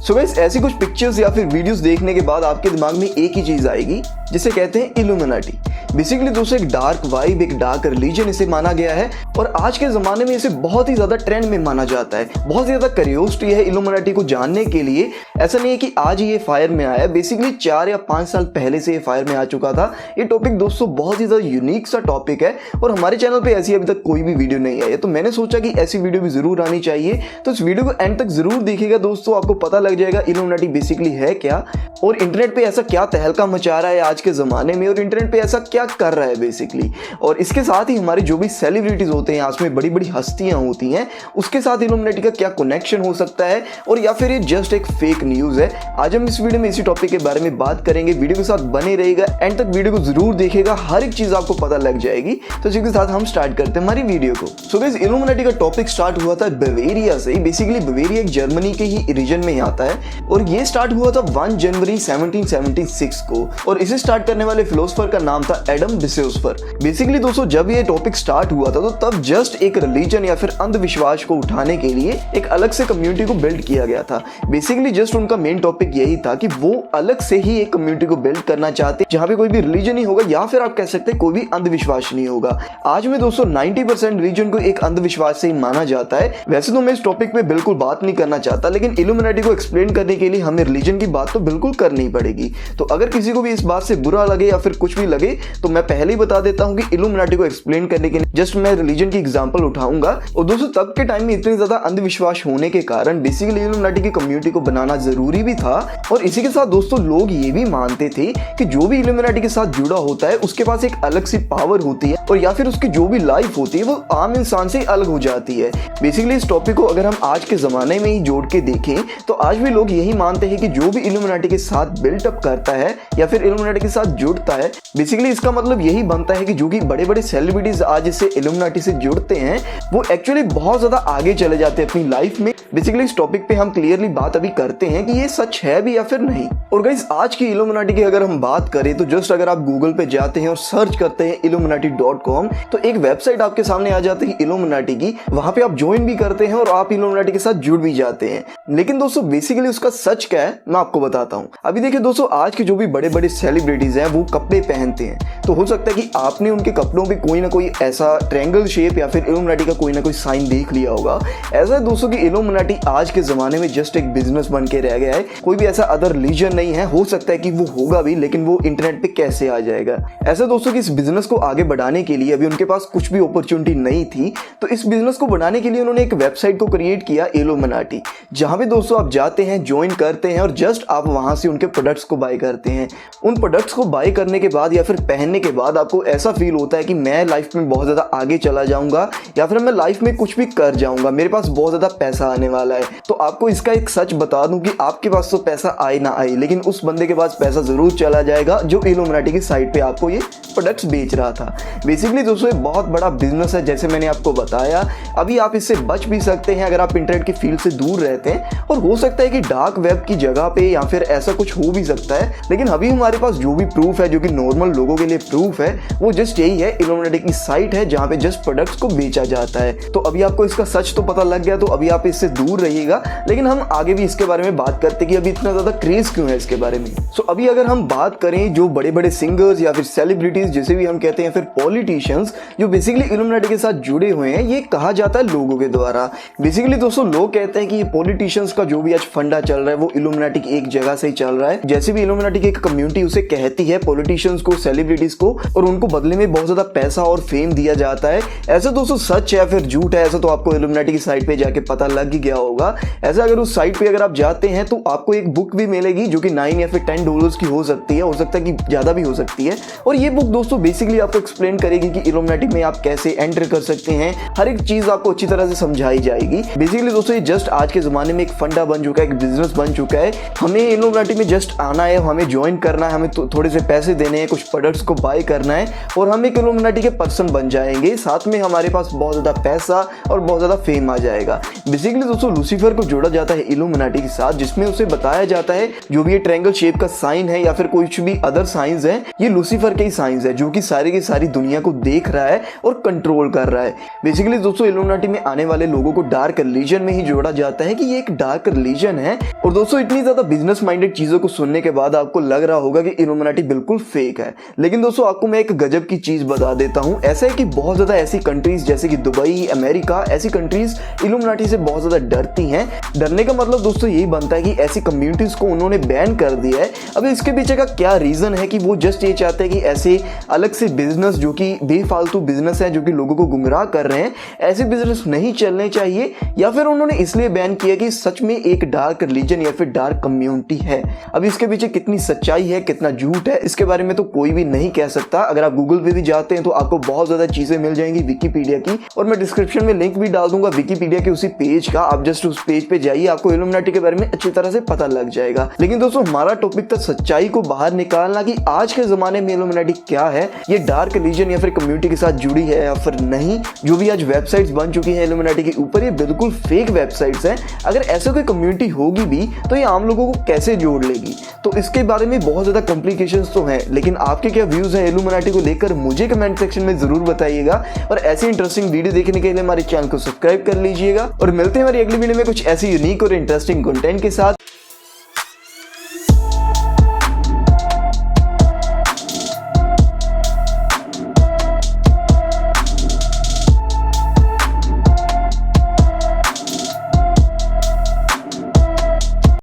So guys ऐसी कुछ pictures या फिर वीडियोस देखने के बाद आपके दिमाग में एक ही चीज आएगी जिसे कहते हैं इल्यूमिनाटी। बेसिकली दोस्तों एक डार्क वाइब, एक डार्क रिलीजन इसे माना गया है और आज के जमाने में इसे बहुत ही ज्यादा ट्रेंड में माना जाता है। बहुत ज्यादा क्यूरियोसिटी है इल्यूमिनाटी को जानने के लिए। ऐसा नहीं है कि आज ही ये फायर में आया, बेसिकली 4 या 5 साल पहले से ये फायर में आ चुका था। ये टॉपिक दोस्तों बहुत ही ज्यादा यूनिक सा टॉपिक है और हमारे चैनल पे ऐसी अभी तक कोई भी वीडियो नहीं आई है, तो मैंने सोचा कि ऐसी वीडियो भी जरूर आनी चाहिए। तो इस वीडियो को एंड तक जरूर देखिएगा दोस्तों, आपको पता लग जाएगा इल्यूमिनाटी बेसिकली है क्या और इंटरनेट पे ऐसा क्या तहलका मचा रहा है आज के जमाने में और इंटरनेट पे ऐसा क्या कर रहा है बेसिकली। और इसके साथ ही हमारे जो भी सेलिब्रिटीज होते हैं, आज में बड़ी बड़ी हस्तियां होती हैं, उसके साथ इल्यूमिनाटी का क्या कनेक्शन हो सकता है और या फिर ये जस्ट एक फेक न्यूज है। आज हम इस वीडियो में इसी टॉपिक के बारे में बात करेंगे। वीडियो के साथ बने रहेगा, एंड तक वीडियो को जरूर देखिएगा, हर एक चीज आपको पता लग जाएगी। तो इसी के साथ हम स्टार्ट करते हैं हमारी वीडियो को। सो गाइस इल्यूमिनाटी का टॉपिक स्टार्ट हुआ था बवेरिया से। बेसिकली बवेरिया एक जर्मनी के ही रीजन में आता है और ये स्टार्ट हुआ था 1 जनवरी 1776 को और इसे स्टार्ट करने वाले फिलोसोफर का नाम था एडम बिसेउसफर। बेसिकली दोस्तों जब ये टॉपिक स्टार्ट हुआ था तो तब जस्ट एक रिलीजन या फिर अंधविश्वास को उठाने के लिए एक अलग से कम्युनिटी को बिल्ड किया गया था। बेसिकली जस्ट उनका मेन टॉपिक यही था कि वो अलग से ही एक कम्युनिटी को बिल्ड करना चाहते जहां पे कोई भी रिलीजन नहीं होगा या फिर आप कह सकते हैं कोई भी अंधविश्वास नहीं होगा। आज में दोस्तों 90% रिलीजन को एक अंधविश्वास से ही माना जाता है। वैसे तो मैं इस टॉपिक पे बिल्कुल बात नहीं करना चाहता, लेकिन इल्यूमिनाटी को एक्सप्लेन करने के लिए हमें रिलीजन की बात तो बिल्कुल करनी पड़ेगी। तो अगर किसी को भी इस बात से बुरा लगे या फिर कुछ भी लगे तो मैं पहले ही बता देता हूं कि इल्यूमिनाटी को एक्सप्लेन करने के लिए जस्ट मैं रिलीजन की एग्जांपल उठाऊंगा। और दोस्तों तब के टाइम में इतने ज्यादा अंधविश्वास होने के कारण बेसिकली इल्यूमिनाटी की कम्युनिटी को बनाना जरूरी भी था। और इसी के साथ दोस्तों लोग ये भी मानते थे कि जो भी इल्यूमिनाटी के साथ जुड़ा होता है उसके पास एक अलग सी पावर होती है और या फिर उसकी जो भी लाइफ होती है वो आम इंसान से अलग हो जाती है। बेसिकली इस टॉपिक को अगर हम आज के जमाने में ही जोड़ के देखें तो आज भी लोग यही मानते हैं कि जो भी इल्यूमिनाटी के साथ बिल्टअप करता है या फिर इल्यूमिनाटी के साथ जुड़ता है, बेसिकली इसका मतलब यही बनता है कि जो कि बड़े बड़े सेलिब्रिटीज आज इससे इल्यूमिनाटी से जुड़ते हैं वो एक्चुअली बहुत ज्यादा आगे चले जाते हैं अपनी लाइफ में। बेसिकली इस टॉपिक पे हम क्लियरली बात अभी करते हैं कि ये सच है भी या फिर नहीं। और गाइस आज की इल्यूमिनाटी की अगर हम बात करें तो जस्ट अगर आप गूगल पे जाते हैं और सर्च करते हैं illuminati.com तो एक वेबसाइट आपके सामने आ जाती है इल्यूमिनाटी की। वहां पे आप ज्वाइन भी करते हैं और आप इल्यूमिनाटी के साथ जुड़ भी जाते हैं। लेकिन दोस्तों बेसिकली उसका सच क्या है मैं आपको बताता हूं। अभी देखिए दोस्तों आज के जो भी बड़े बड़े सेलिब्रिटीज हैं वो कपड़े पहनते हैं, तो हो सकता है कि आपने उनके कपड़ों पे कोई ना कोई ऐसा ट्रायंगल शेप या फिर इल्यूमिनाटी का कोई ना कोई साइन देख लिया होगा। ऐसा है दोस्तों कि इल्यूमिनाटी आज के जमाने में जस्ट एक बिजनेस बन के रह गया है, कोई भी ऐसा अदर रिलीजन नहीं है। हो सकता है कि वो होगा भी, लेकिन वो इंटरनेट पे कैसे आ जाएगा। ऐसा दोस्तों कि इस बिजनेस को आगे बढ़ाने के लिए अभी उनके पास कुछ भी अपॉर्चुनिटी नहीं थी, तो इस बिजनेस को बढ़ाने के लिए उन्होंने एक वेबसाइट को क्रिएट किया इल्यूमिनाटी, जहां पे दोस्तों आप जाते हैं, ज्वाइन करते हैं और जस्ट आप वहां से उनके प्रोडक्ट्स को बाय करते हैं। उन प्रोडक्ट्स को बाय करने के बाद या फिर पहनने के बाद आपको ऐसा फील होता है कि मैं लाइफ में बहुत ज्यादा आगे चला जाऊंगा या फिर मैं लाइफ में कुछ भी कर जाऊंगा, मेरे पास बहुत ज्यादा पैसा आने वाला है। तो आपको इसका एक सच बता दूं कि आपके पास तो पैसा आए ना आए, लेकिन उस बंदे के पास पैसा जरूर चला जाएगा जो इल्यूमिनाटी की साइट पे आपको ये प्रोडक्ट्स बेच रहा था। बेसिकली दोस्तों ये बहुत बड़ा बिजनेस है, जैसे मैंने आपको बताया। अभी आप इससे बच भी सकते हैं अगर आप इंटरनेट की फील्ड से दूर रहते हैं, और हो सकता है कि डार्क वेब की जगह पे या फिर ऐसा कुछ हो भी सकता है। लेकिन अभी हमारे पास जो भी प्रूफ है, जो कि नॉर्मल लोगों के लिए प्रूफ है, वो जस्ट यही है, इल्यूमिनाटी की साइट है जहां पे जस्ट प्रोडक्ट्स को बेचा जाता है। तो अभी आपको इसका सच तो पता लग गया, तो अभी आप इससे दूर रहिएगा। लेकिन हम आगे भी इसके बारे में बात करते कि अभी इतना ज्यादा क्रेज क्यों है इसके बारे में। सो अभी अगर हम बात करें जो बड़े बड़े सिंगर्स या फिर सेलिब्रिटीज जिसे भी हम कहते हैं, फिर पॉलिटिशियंस जो बेसिकली इल्यूमिनाटी के साथ जुड़े हुए हैं, ये कहा जाता है लोगों के द्वारा। बेसिकली दोस्तों लोग कहते हैं कि ये पॉलिटिशियंस का जो भी आज फंडा चल रहा है वो इल्यूमिनाटी की एक जगह से ही चल रहा है। जैसे भी इल्यूमिनाटी की एक कम्युनिटी उसे कहती है पॉलिटिशियंस को, सेलिब्रिटीज को, और उनको बदले में बहुत ज्यादा पैसा और फेम दिया जाता है। ऐसा दोस्तों सच है या फिर झूठ है, ऐसा तो आपको इल्यूमिनाटी की साइट पे जाके पता लग ही गया होगा। ऐसा अगर उस साइट पे अगर आप जाते हैं तो आपको एक बुक भी मिलेगी जो कि 9 या फिर $10 की हो सकती है, हो सकता है कि ज्यादा भी हो सकती है। और ये बुक दोस्तों बेसिकली आपको एक्सप्लेन करेगी कि इल्यूमिनाटी में आप कैसे एंटर कर सकते हैं, हर एक चीज आपको अच्छी तरह से समझाई जाएगी। बेसिकली दोस्तों ये जस्ट आज के जमाने में एक फंडा बन चुका है, एक बिजनेस बन चुका है। हमें इल्यूमिनाटी में जस्ट आना है, हमें ज्वाइन करना है, हमें थोड़े से पैसे देने हैं, कुछ प्रोडक्ट्स को बाय करना है और हम एक इल्यूमिनाटी के पर्सन बन जाएंगे, साथ में हमारे पास बहुत ज़्यादा पैसा और बहुत ज़्यादा फेम आ जाएगा। बेसिकली दोस्तों लूसीफर को जोड़ा जाता है इल्यूमिनाटी के साथ, जिसमें उसे बताया जाता है जो भी ये ट्रायंगल शेप का साइन है या फिर कुछ भी अदर साइंस है, ये लूसीफर के ही साइंस है जो कि सारी की सारी दुनिया को देख रहा है और कंट्रोल कर रहा है। बेसिकली दोस्तों इल्यूमिनाटी में आने वाले लोगों को डार्क रिलीजन में ही जोड़ा जाता है कि ये एक डार्क रिलीजन है। और दोस्तों इतनी ज्यादा बिजनेस माइंडेड चीजों को सुनने के बाद आपको लग रहा होगा कि इल्यूमिनाटी बिल्कुल फेक है, लेकिन दोस्तों आपको मैं एक गजब की चीज बता देता हूं। ऐसा है कि बहुत ज्यादा ऐसी कंट्रीज जैसे कि दुबई, अमेरिका, ऐसी कंट्रीज इल्यूमिनाटी से बहुत ज्यादा डरती हैं। डरने का मतलब दोस्तों यही बनता है कि ऐसी कम्युनिटीज को उन्होंने बैन कर दिया है। अब इसके पीछे का क्या रीजन है कि वो जस्ट ये चाहते हैं कि ऐसे अलग से बिजनेस जो कि बेफालतू बिजनेस है, जो कि लोगों को गुमराह कर रहे हैं, ऐसे बिजनेस नहीं चलने चाहिए, या फिर उन्होंने इसलिए बैन किया कि सच में एक डार्क रिलीजन या फिर डार्क कम्युनिटी है। अब इसके पीछे कितनी सच्चाई है, कितना झूठ है, इसके बारे में तो कोई भी नहीं कह सकता। अगर आप गूगल पे भी जाते हैं तो आपको बहुत ज्यादा चीजें मिल जाएंगी विकिपीडिया की, और मैं डिस्क्रिप्शन में लिंक भी डाल दूंगा विकिपीडिया के उसी पेज का। आप जस्ट उस पेज पे जाइए, आपको इल्यूमिनाटी के बारे में अच्छी तरह से पता लग जाएगा। लेकिन दोस्तों हमारा टॉपिक था सच्चाई को बाहर निकालना कि आज के जमाने में इल्यूमिनाटी क्या है, ये डार्क रिलीजन या फिर कम्युनिटी के साथ जुड़ी है या फिर नहीं। जो भी आज वेबसाइट्स बन चुकी हैं इल्यूमिनाटी के ऊपर, ये बिल्कुल फेक वेबसाइट्स हैं। अगर ऐसे कोई कम्युनिटी होगी भी तो ये आम लोगों को कैसे जोड़ लेगी, तो इसके बारे में बहुत ज्यादा कॉम्प्लिकेशंस तो हैं। लेकिन आपके क्या व्यूज हैं इल्यूमिनाटी को लेकर, मुझे कमेंट सेक्शन में जरूर बताइएगा। और ऐसी इंटरेस्टिंग वीडियो देखने के लिए हमारे चैनल को सब्सक्राइब कर लीजिएगा, और मिलते हैं हमारी अगली वीडियो में कुछ ऐसी यूनिक और इंटरेस्टिंग कंटेंट के साथ।